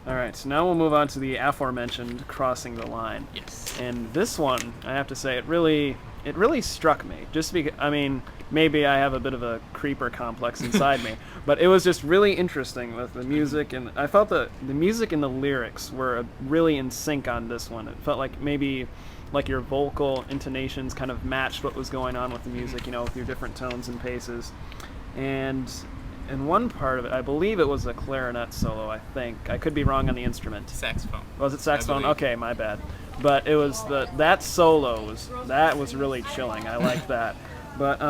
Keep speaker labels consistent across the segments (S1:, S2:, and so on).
S1: All right, so now we'll move on to the aforementioned Crossing the Line.
S2: Yes.
S1: And this one, I have to say, it really struck me. Just because, I mean, maybe I have a bit of a creeper complex inside me, but it was just really interesting with the music, and I felt that the music and the lyrics were really in sync on this one. It felt like maybe like your vocal intonations kind of matched what was going on with the music, you know, with your different tones and paces. And in one part of it, I believe it was a clarinet solo, I think. I could be wrong on the instrument.
S2: Saxophone.
S1: Was it saxophone? Okay, my bad. But it was that solo was really chilling. I liked that. But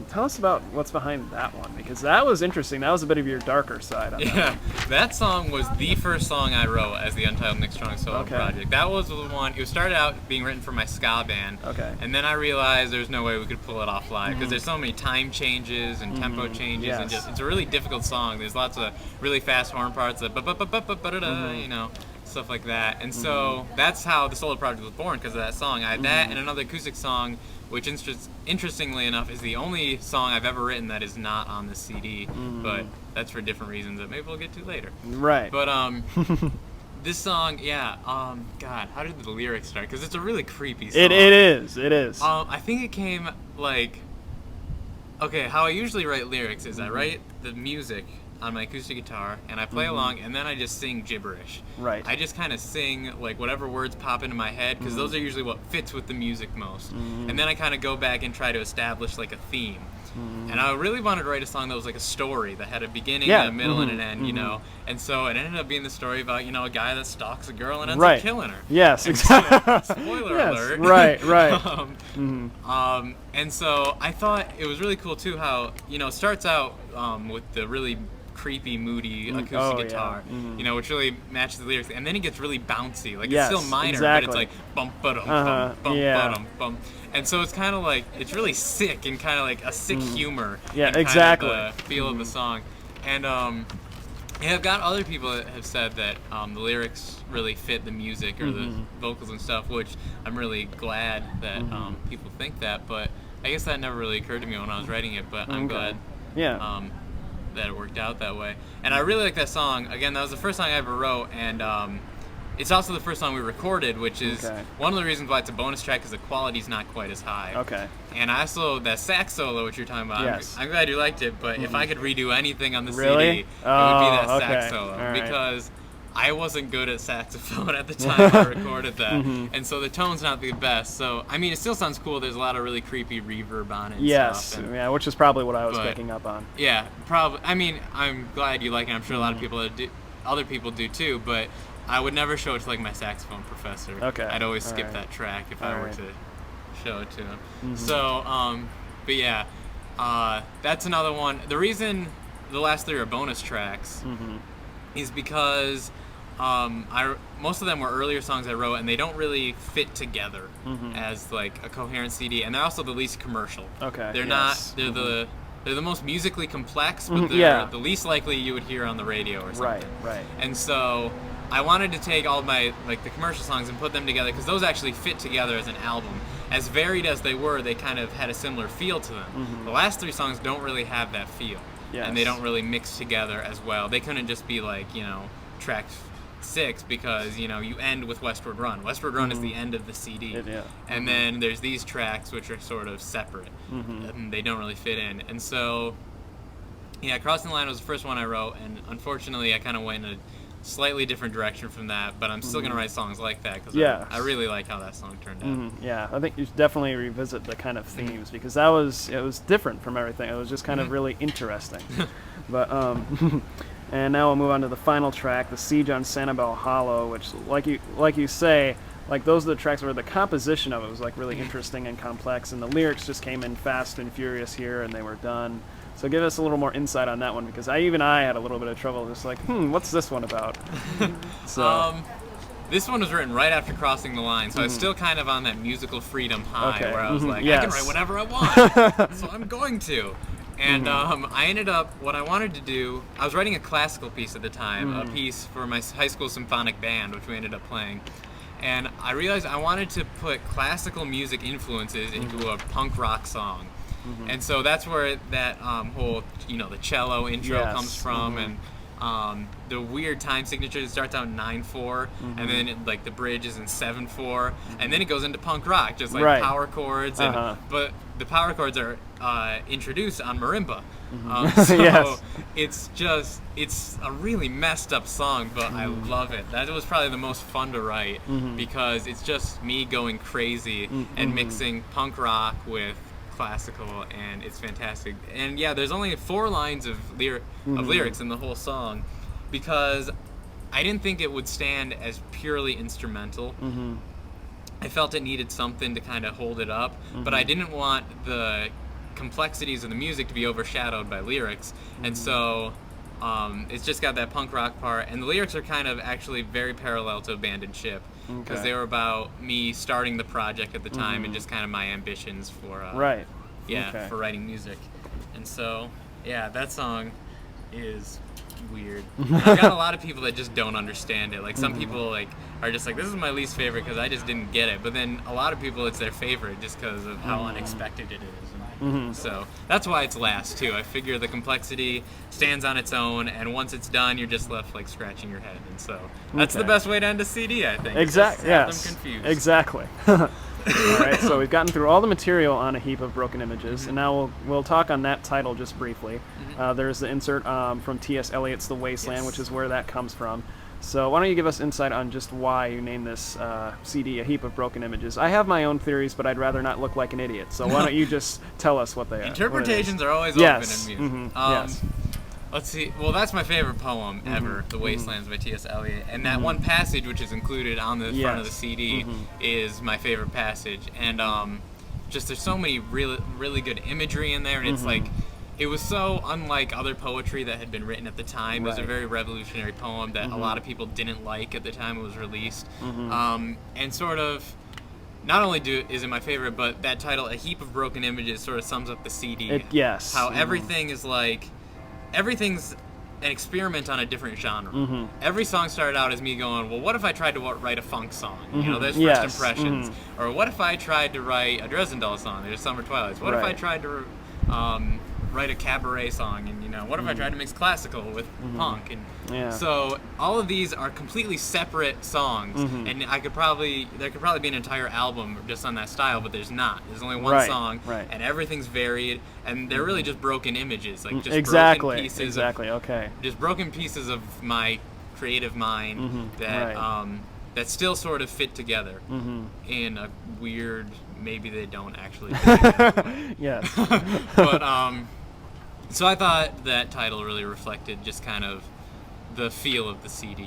S1: tell us about what's behind that one, because that was interesting. That was a bit of your darker side on that one.
S2: That song was the first song I wrote as the Untitled Nick Strong solo project. That was the one. It started out being written for my ska band.
S1: Okay.
S2: And then I realized there's no way we could pull it off live because there's so many time changes and tempo changes, and just it's a really difficult song. There's lots of really fast horn parts, you know, stuff like that. And so that's how the solo project was born, because of that song. I had that and another acoustic song, which interestingly enough is the only song I've ever written that is not on the CD, but that's for different reasons that maybe we'll get to later.
S1: Right.
S2: But this song, God, how did the lyrics start? Because it's a really creepy song.
S1: It is.
S2: I think it came like, okay, how I usually write lyrics is I write the music on my acoustic guitar and I play along, and then I just sing gibberish.
S1: Right.
S2: I just kind of sing like whatever words pop into my head, because those are usually what fits with the music most. And then I kind of go back and try to establish like a theme. And I really wanted to write a song that was like a story that had a beginning, a middle, and an end, you know. And so it ended up being the story about, you know, a guy that stalks a girl and ends up killing her.
S1: Yes,
S2: exactly. Spoiler alert.
S1: Right.
S2: And so I thought it was really cool too how, you know, it starts out with the really creepy, moody acoustic guitar, you know, which really matches the lyrics, and then it gets really bouncy, like it's still minor, but it's like bum ba-dum, bum ba-dum, bum. And so it's kind of like, it's really sick and kind of like a sick humor.
S1: Yeah,
S2: and
S1: exactly.
S2: Kind of the feel of the song. And I've got other people that have said that the lyrics really fit the music or the vocals and stuff, which I'm really glad that people think that, but I guess that never really occurred to me when I was writing it, but I'm glad that it worked out that way. And I really like that song. Again, that was the first song I ever wrote, and it's also the first song we recorded, which is one of the reasons why it's a bonus track, because the quality's not quite as high.
S1: Okay.
S2: And also that sax solo, which you're talking about, I'm glad you liked it, but if I could redo anything on the CD, it would be that sax solo, because I wasn't good at saxophone at the time I recorded that, and so the tone's not the best. So, I mean, it still sounds cool. There's a lot of really creepy reverb on it. And
S1: which is probably what I was picking up on.
S2: Yeah, probably. I mean, I'm glad you like it. I'm sure a lot of people other people do too, but I would never show it to like my saxophone professor.
S1: Okay.
S2: I'd always skip that track if I were to show it to him. So, but yeah, that's another one. The reason the last three are bonus tracks is because most of them were earlier songs I wrote, and they don't really fit together as like a coherent CD, and they're also the least commercial.
S1: Okay.
S2: They're not. They're the most musically complex, but they're the least likely you would hear on the radio or something.
S1: Right.
S2: And so I wanted to take all of my like the commercial songs and put them together, because those actually fit together as an album. As varied as they were, they kind of had a similar feel to them. The last three songs don't really have that feel, and they don't really mix together as well. They couldn't just be like, you know, track 6, because, you know, you end with Westward Run. Westward Run is the end of the CD. And then there's these tracks which are sort of separate, and they don't really fit in. And so, yeah, Crossing the Line was the first one I wrote, and unfortunately I kind of went in a slightly different direction from that, but I'm still going to write songs like that, because I really like how that song turned out.
S1: Yeah, I think you should definitely revisit the kind of themes, because it was different from everything. It was just kind of really interesting. But and now we'll move on to the final track, The Siege on Sanibel Hollow, which, like you say, like those are the tracks where the composition of it was like really interesting and complex, and the lyrics just came in fast and furious here, and they were done. So give us a little more insight on that one, because I had a little bit of trouble just like, what's this one about?
S2: This one was written right after Crossing the Line, so I was still kind of on that musical freedom high, where I was like, I can write whatever I want, so I'm going to. And I ended up, what I wanted to do, I was writing a classical piece at the time, a piece for my high school symphonic band, which we ended up playing. And I realized I wanted to put classical music influences into a punk rock song. And so that's where that whole, you know, the cello intro comes from, and The weird time signature. It starts out 9/4, and then like the bridge is in 7/4, and then it goes into punk rock, just like
S1: Right.
S2: power chords. And, but the power chords are introduced on marimba. So
S1: Yes.
S2: it's a really messed up song, but I love it. That was probably the most fun to write because it's just me going crazy and mixing punk rock with classical, and it's fantastic. And yeah, there's only 4 lines of lyrics in the whole song because I didn't think it would stand as purely instrumental. I felt it needed something to kind of hold it up, but I didn't want the complexities of the music to be overshadowed by lyrics, and so it's just got that punk rock part, and the lyrics are kind of actually very parallel to Abandoned Ship because they were about me starting the project at the time and just kind of my ambitions for for writing music. And so yeah, that song is weird. I've got a lot of people that just don't understand it. Like some people like are just like, this is my least favorite because I just didn't get it, but then a lot of people it's their favorite just because of how unexpected it is. So that's why it's last too. I figure the complexity stands on its own, and once it's done, you're just left like scratching your head. And so that's the best way to end a CD, I think.
S1: Exactly. Yes.
S2: Them confused.
S1: Exactly. All right. So we've gotten through all the material on A Heap of Broken Images, and now we'll talk on that title just briefly. There's the insert from T.S. Eliot's The Wasteland, which is where that comes from. So why don't you give us insight on just why you named this CD A Heap of Broken Images? I have my own theories, but I'd rather not look like an idiot. So why don't you just tell us what they are?
S2: Interpretations are always open in music. Yes. Let's see. Well, that's my favorite poem ever, The Wastelands by T.S. Eliot. And that one passage, which is included on the front of the CD, is my favorite passage. And just there's so many really good imagery in there, and it's like, it was so unlike other poetry that had been written at the time. It was a very revolutionary poem that a lot of people didn't like at the time it was released. And sort of, not only is it my favorite, but that title, A Heap of Broken Images, sort of sums up the CD. How everything is like, everything's an experiment on a different genre. Every song started out as me going, well, what if I tried to write a funk song? You know, there's First Impressions. Or what if I tried to write a Dresden Dolls song? There's Summer Twilights. What if I tried to write a cabaret song, and what if I tried to mix classical with punk? And so all of these are completely separate songs, and there could probably be an entire album just on that style, but there's not. There's only one song, and everything's varied, and they're really just broken images, like just broken pieces. Just broken pieces of my creative mind that still sort of fit together in a weird, maybe they don't actually
S1: Yes.
S2: But so I thought that title really reflected just kind of the feel of the CD.